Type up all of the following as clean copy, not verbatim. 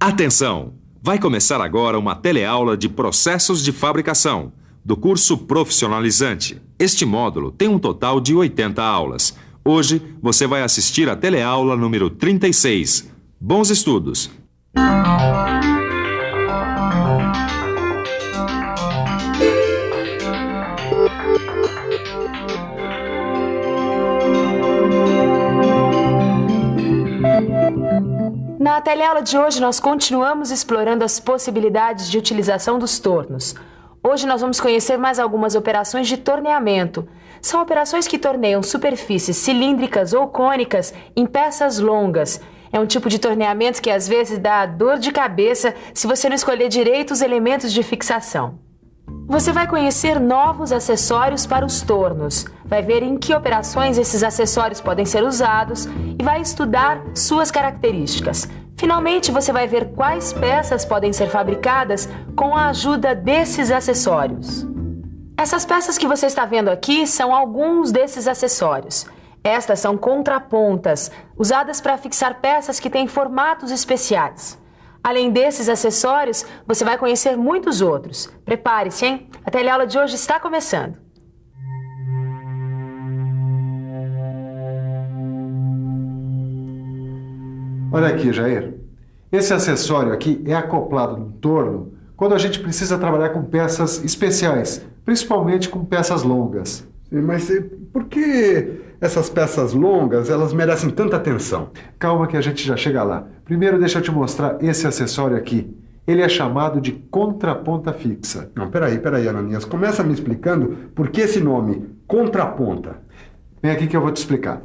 Atenção! Vai começar agora uma teleaula de processos de fabricação, do curso profissionalizante. Este módulo tem um total de 80 aulas. Hoje, você vai assistir a teleaula número 36. Bons estudos! Na teleaula de hoje, nós continuamos explorando as possibilidades de utilização dos tornos. Hoje nós vamos conhecer mais algumas operações de torneamento. São operações que torneiam superfícies cilíndricas ou cônicas em peças longas. É um tipo de torneamento que às vezes dá dor de cabeça se você não escolher direito os elementos de fixação. Você vai conhecer novos acessórios para os tornos, vai ver em que operações esses acessórios podem ser usados e vai estudar suas características. Finalmente, você vai ver quais peças podem ser fabricadas com a ajuda desses acessórios. Essas peças que você está vendo aqui são alguns desses acessórios. Estas são contrapontas, usadas para fixar peças que têm formatos especiais. Além desses acessórios, você vai conhecer muitos outros. Prepare-se, hein? A teleaula de hoje está começando. Olha aqui, Jair. Esse acessório aqui é acoplado no torno quando a gente precisa trabalhar com peças especiais, principalmente com peças longas. Sim, mas por que essas peças longas, elas merecem tanta atenção? Calma que a gente já chega lá. Primeiro deixa eu te mostrar esse acessório aqui. Ele é chamado de contraponta fixa. Não, peraí, Ananias. Começa me explicando por que esse nome, contraponta. Vem aqui que eu vou te explicar.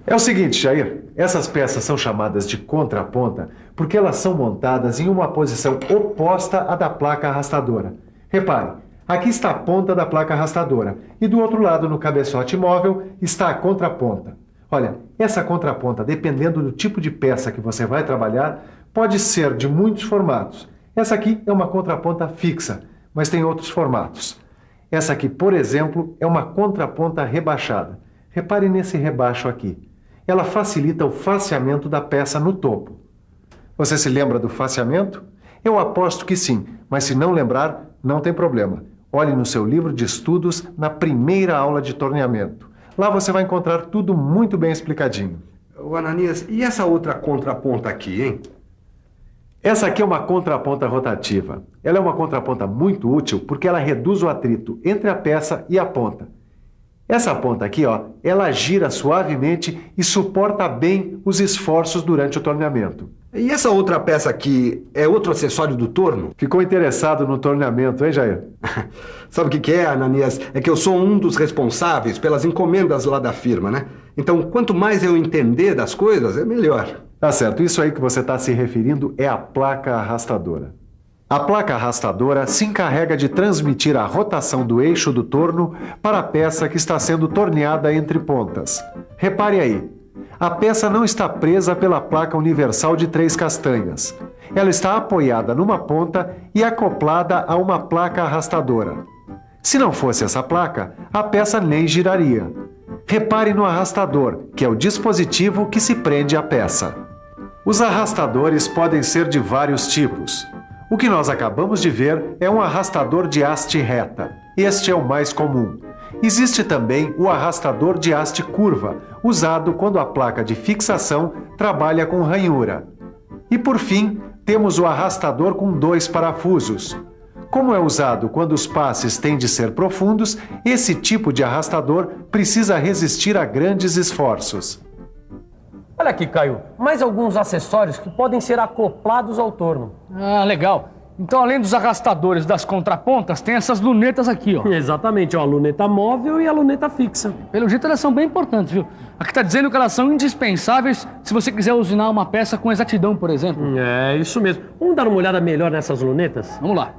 É o seguinte, Jair, essas peças são chamadas de contraponta porque elas são montadas em uma posição oposta à da placa arrastadora. Repare, aqui está a ponta da placa arrastadora e do outro lado, no cabeçote móvel, está a contraponta. Olha, essa contraponta, dependendo do tipo de peça que você vai trabalhar, pode ser de muitos formatos. Essa aqui é uma contraponta fixa, mas tem outros formatos. Essa aqui, por exemplo, é uma contraponta rebaixada. Repare nesse rebaixo aqui. Ela facilita o faceamento da peça no topo. Você se lembra do faceamento? Eu aposto que sim, mas se não lembrar, não tem problema. Olhe no seu livro de estudos na primeira aula de torneamento. Lá você vai encontrar tudo muito bem explicadinho. Ô, Ananias, e essa outra contraponta aqui, hein? Essa aqui é uma contraponta rotativa. Ela é uma contraponta muito útil porque ela reduz o atrito entre a peça e a ponta. Essa ponta aqui, ó, ela gira suavemente e suporta bem os esforços durante o torneamento. E essa outra peça aqui é outro acessório do torno? Ficou interessado no torneamento, hein, Jair? Sabe o que é, Ananias? É que eu sou um dos responsáveis pelas encomendas lá da firma, né? Então, quanto mais eu entender das coisas, é melhor. Tá certo. Isso aí que você está se referindo é a placa arrastadora. A placa arrastadora se encarrega de transmitir a rotação do eixo do torno para a peça que está sendo torneada entre pontas. Repare aí, a peça não está presa pela placa universal de 3 castanhas. Ela está apoiada numa ponta e acoplada a uma placa arrastadora. Se não fosse essa placa, a peça nem giraria. Repare no arrastador, que é o dispositivo que se prende à peça. Os arrastadores podem ser de vários tipos. O que nós acabamos de ver é um arrastador de haste reta. Este é o mais comum. Existe também o arrastador de haste curva, usado quando a placa de fixação trabalha com ranhura. E por fim, temos o arrastador com 2 parafusos. Como é usado quando os passes têm de ser profundos, esse tipo de arrastador precisa resistir a grandes esforços. Olha aqui, Caio, mais alguns acessórios que podem ser acoplados ao torno. Ah, legal. Então, além dos arrastadores das contrapontas, tem essas lunetas aqui, ó. Exatamente, ó, a luneta móvel e a luneta fixa. Pelo jeito, elas são bem importantes, viu? Aqui tá dizendo que elas são indispensáveis se você quiser usinar uma peça com exatidão, por exemplo. É, isso mesmo. Vamos dar uma olhada melhor nessas lunetas? Vamos lá.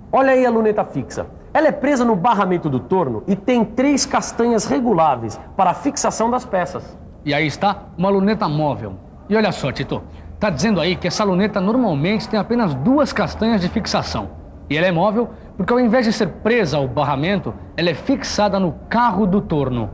Olha aí a luneta fixa. Ela é presa no barramento do torno e tem 3 castanhas reguláveis para a fixação das peças. E aí está uma luneta móvel. E olha só, Tito, tá dizendo aí que essa luneta normalmente tem apenas 2 castanhas de fixação. E ela é móvel porque ao invés de ser presa ao barramento, ela é fixada no carro do torno.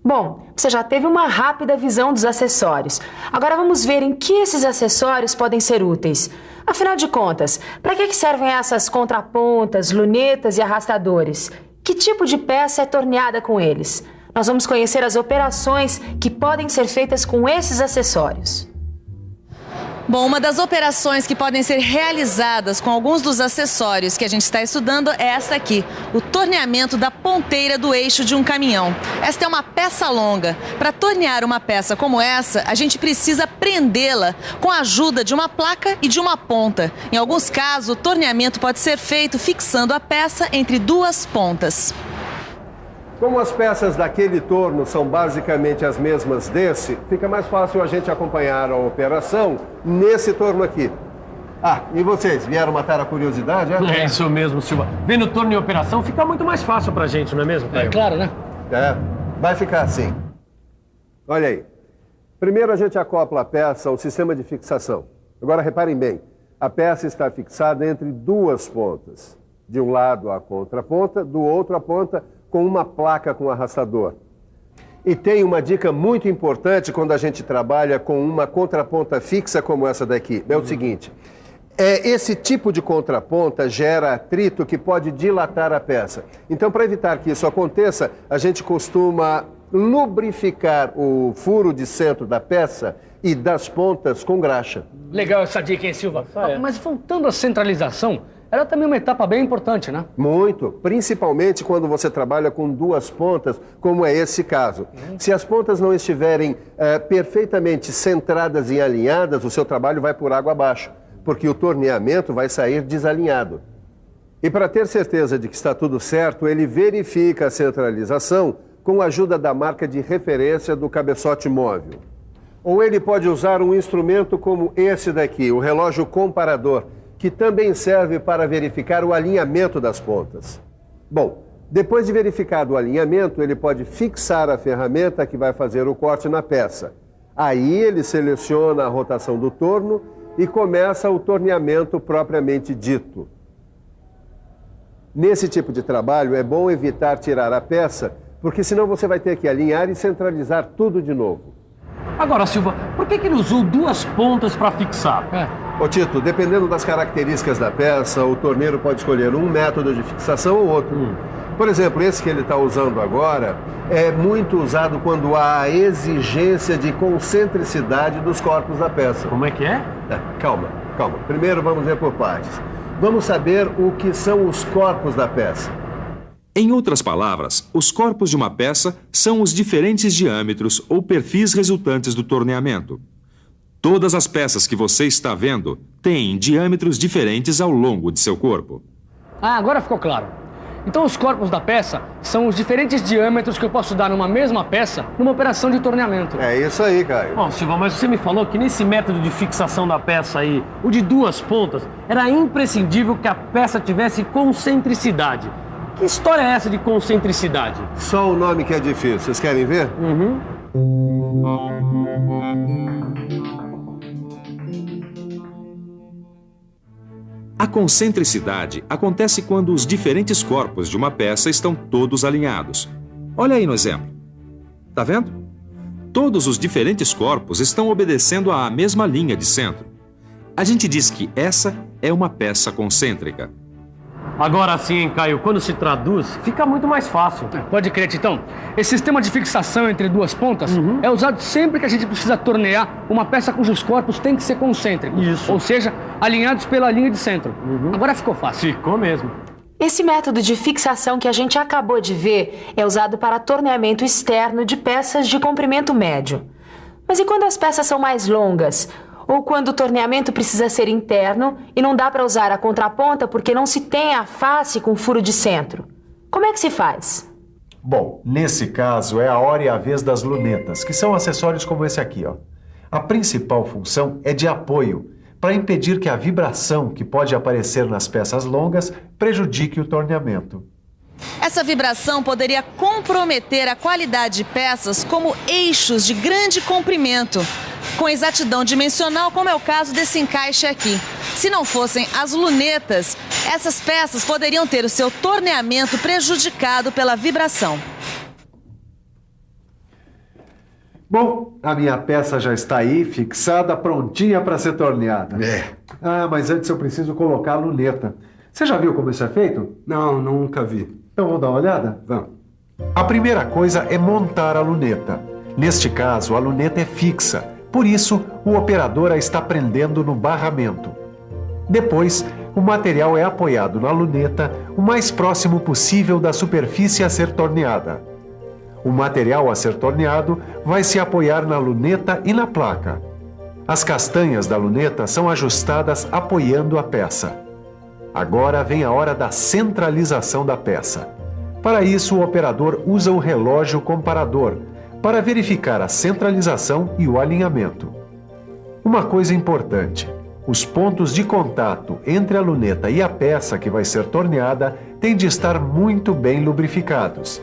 Bom, você já teve uma rápida visão dos acessórios. Agora vamos ver em que esses acessórios podem ser úteis. Afinal de contas, para que servem essas contrapontas, lunetas e arrastadores? Que tipo de peça é torneada com eles? Nós vamos conhecer as operações que podem ser feitas com esses acessórios. Bom, uma das operações que podem ser realizadas com alguns dos acessórios que a gente está estudando é essa aqui, o torneamento da ponteira do eixo de um caminhão. Esta é uma peça longa. Para tornear uma peça como essa, a gente precisa prendê-la com a ajuda de uma placa e de uma ponta. Em alguns casos, o torneamento pode ser feito fixando a peça entre duas pontas. Como as peças daquele torno são basicamente as mesmas desse, fica mais fácil a gente acompanhar a operação nesse torno aqui. Ah, e vocês, vieram matar a curiosidade, é? É isso mesmo, Silva. Vendo o torno em operação fica muito mais fácil pra gente, não é mesmo, Caio? É claro, né? É, vai ficar assim. Olha aí. Primeiro a gente acopla a peça ao sistema de fixação. Agora reparem bem, a peça está fixada entre duas pontas. De um lado a contraponta, do outro a ponta com uma placa com arrastador. E tem uma dica muito importante quando a gente trabalha com uma contraponta fixa como essa daqui. É o seguinte, esse tipo de contraponta gera atrito que pode dilatar a peça. Então, para evitar que isso aconteça, a gente costuma lubrificar o furo de centro da peça e das pontas com graxa. Legal essa dica, hein, Silva? Mas voltando à centralização, ela também é uma etapa bem importante, né? Muito, principalmente quando você trabalha com duas pontas, como é esse caso. Se as pontas não estiverem perfeitamente centradas e alinhadas, o seu trabalho vai por água abaixo, porque o torneamento vai sair desalinhado. E para ter certeza de que está tudo certo, ele verifica a centralização com a ajuda da marca de referência do cabeçote móvel. Ou ele pode usar um instrumento como esse daqui, o relógio comparador, que também serve para verificar o alinhamento das pontas. Bom, depois de verificado o alinhamento, ele pode fixar a ferramenta que vai fazer o corte na peça. Aí ele seleciona a rotação do torno e começa o torneamento propriamente dito. Nesse tipo de trabalho é bom evitar tirar a peça, porque senão você vai ter que alinhar e centralizar tudo de novo. Agora, Silva, por que ele usou duas pontas para fixar? Ô Tito, dependendo das características da peça, o torneiro pode escolher um método de fixação ou outro. Por exemplo, esse que ele está usando agora é muito usado quando há a exigência de concentricidade dos corpos da peça. Como é que é? Calma. Primeiro vamos ver por partes. Vamos saber o que são os corpos da peça. Em outras palavras, os corpos de uma peça são os diferentes diâmetros ou perfis resultantes do torneamento. Todas as peças que você está vendo têm diâmetros diferentes ao longo de seu corpo. Ah, agora ficou claro. Então os corpos da peça são os diferentes diâmetros que eu posso dar numa mesma peça numa operação de torneamento. É isso aí, Caio. Bom, Silva, mas você me falou que nesse método de fixação da peça aí, o de duas pontas, era imprescindível que a peça tivesse concentricidade. Que história é essa de concentricidade? Só o nome que é difícil. Vocês querem ver? A concentricidade acontece quando os diferentes corpos de uma peça estão todos alinhados. Olha aí no exemplo. Tá vendo? Todos os diferentes corpos estão obedecendo à mesma linha de centro. A gente diz que essa é uma peça concêntrica. Agora sim, hein, Caio, quando se traduz, fica muito mais fácil. Pode crer, Titão. Esse sistema de fixação entre duas pontas é usado sempre que a gente precisa tornear uma peça cujos corpos têm que ser concêntricos. Isso. Ou seja, alinhados pela linha de centro. Agora ficou fácil. Ficou mesmo. Esse método de fixação que a gente acabou de ver é usado para torneamento externo de peças de comprimento médio. Mas e quando as peças são mais longas? Ou quando o torneamento precisa ser interno e não dá para usar a contraponta porque não se tem a face com furo de centro? Como é que se faz? Bom, nesse caso é a hora e a vez das lunetas, que são acessórios como esse aqui, ó. A principal função é de apoio, para impedir que a vibração que pode aparecer nas peças longas prejudique o torneamento. Essa vibração poderia comprometer a qualidade de peças como eixos de grande comprimento, com exatidão dimensional, como é o caso desse encaixe aqui. Se não fossem as lunetas, essas peças poderiam ter o seu torneamento prejudicado pela vibração. Bom, a minha peça já está aí, fixada, prontinha para ser torneada. Ah, mas antes eu preciso colocar a luneta. Você já viu como isso é feito? Não, nunca vi. Então vamos dar uma olhada? Vamos. A primeira coisa é montar a luneta. Neste caso, a luneta é fixa, por isso o operador a está prendendo no barramento. Depois, o material é apoiado na luneta o mais próximo possível da superfície a ser torneada. O material a ser torneado vai se apoiar na luneta e na placa. As castanhas da luneta são ajustadas apoiando a peça. Agora vem a hora da centralização da peça. Para isso, o operador usa o relógio comparador para verificar a centralização e o alinhamento. Uma coisa importante: os pontos de contato entre a luneta e a peça que vai ser torneada têm de estar muito bem lubrificados.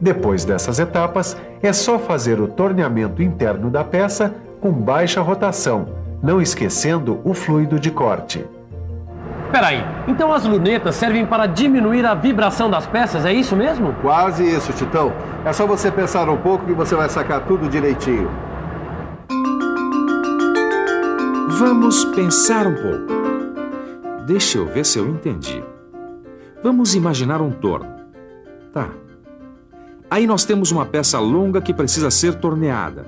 Depois dessas etapas, é só fazer o torneamento interno da peça com baixa rotação, não esquecendo o fluido de corte. Peraí, então as lunetas servem para diminuir a vibração das peças, é isso mesmo? Quase isso, Titão. É só você pensar um pouco que você vai sacar tudo direitinho. Vamos pensar um pouco. Deixa eu ver se eu entendi. Vamos imaginar um torno. Tá. Aí nós temos uma peça longa que precisa ser torneada.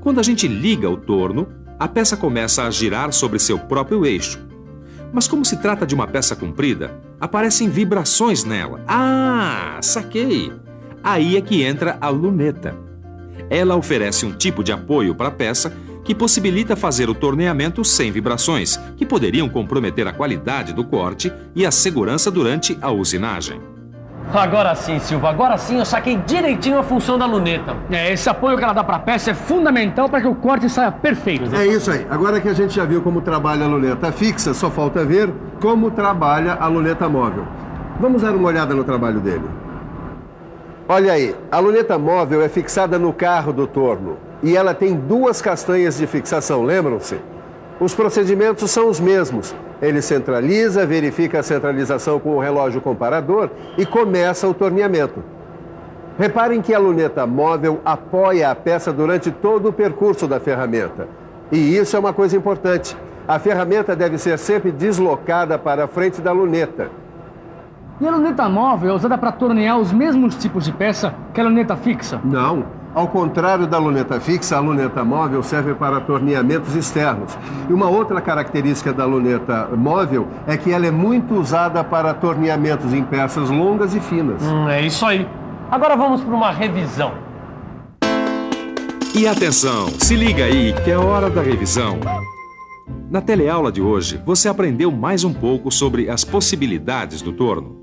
Quando a gente liga o torno, a peça começa a girar sobre seu próprio eixo. Mas como se trata de uma peça comprida, aparecem vibrações nela. Ah, saquei! Aí é que entra a luneta. Ela oferece um tipo de apoio para a peça que possibilita fazer o torneamento sem vibrações, que poderiam comprometer a qualidade do corte e a segurança durante a usinagem. Agora sim, Silva, agora sim eu saquei direitinho a função da luneta. Esse apoio que ela dá para a peça é fundamental para que o corte saia perfeito. É isso aí. Agora que a gente já viu como trabalha a luneta fixa, só falta ver como trabalha a luneta móvel. Vamos dar uma olhada no trabalho dele. Olha aí, a luneta móvel é fixada no carro do torno e ela tem 2 castanhas de fixação, lembram-se? Os procedimentos são os mesmos. Ele centraliza, verifica a centralização com o relógio comparador e começa o torneamento. Reparem que a luneta móvel apoia a peça durante todo o percurso da ferramenta. E isso é uma coisa importante. A ferramenta deve ser sempre deslocada para a frente da luneta. E a luneta móvel é usada para tornear os mesmos tipos de peça que a luneta fixa? Não. Ao contrário da luneta fixa, a luneta móvel serve para torneamentos externos. E uma outra característica da luneta móvel é que ela é muito usada para torneamentos em peças longas e finas. É isso aí. Agora vamos para uma revisão. E atenção, se liga aí que é hora da revisão. Na teleaula de hoje, você aprendeu mais um pouco sobre as possibilidades do torno.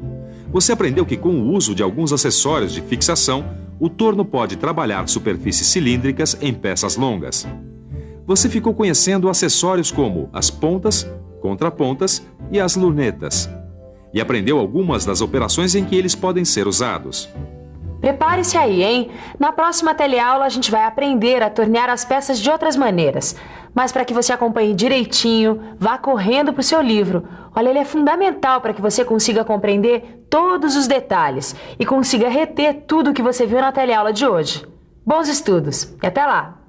Você aprendeu que com o uso de alguns acessórios de fixação, o torno pode trabalhar superfícies cilíndricas em peças longas. Você ficou conhecendo acessórios como as pontas, contrapontas e as lunetas. E aprendeu algumas das operações em que eles podem ser usados. Prepare-se aí, hein? Na próxima teleaula a gente vai aprender a tornear as peças de outras maneiras. Mas para que você acompanhe direitinho, vá correndo para o seu livro. Olha, ele é fundamental para que você consiga compreender todos os detalhes e consiga reter tudo o que você viu na teleaula de hoje. Bons estudos e até lá!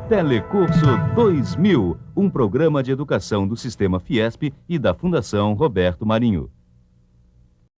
Telecurso 2000, um programa de educação do Sistema Fiesp e da Fundação Roberto Marinho.